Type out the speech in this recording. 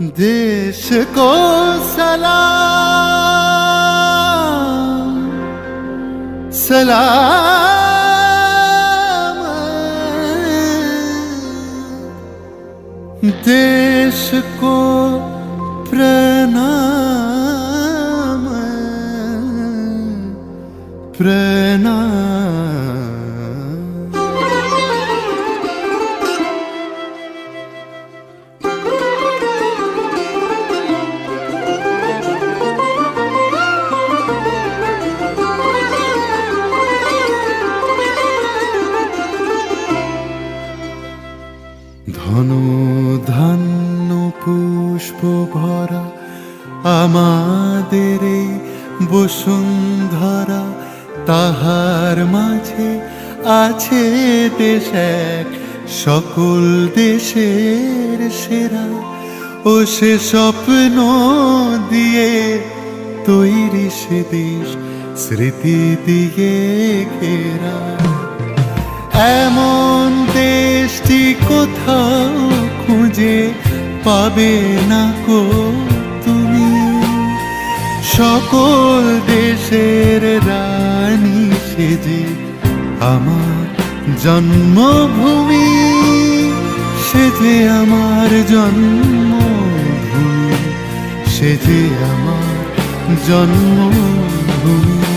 देश को सलाम सलाम, देश को प्रणाम प्रणाम। ধন ধান্য পুষ্প ভরা আমাদের এই বসুন্ধরা, তাহার মাঝে আছে দেশ এক সকল দেশের সেরা। ও সে স্বপ্ন দিয়ে তৈরি সে দেশ স্মৃতি দিয়ে ঘেরা। এমন দেশটি কোথাও খুঁজে পাবে না কো তুমি, সকল দেশের রানী সেজে আমার জন্মভূমি, সেজে আমার জন্মভূমি, সেজে আমার জন্মভূমি।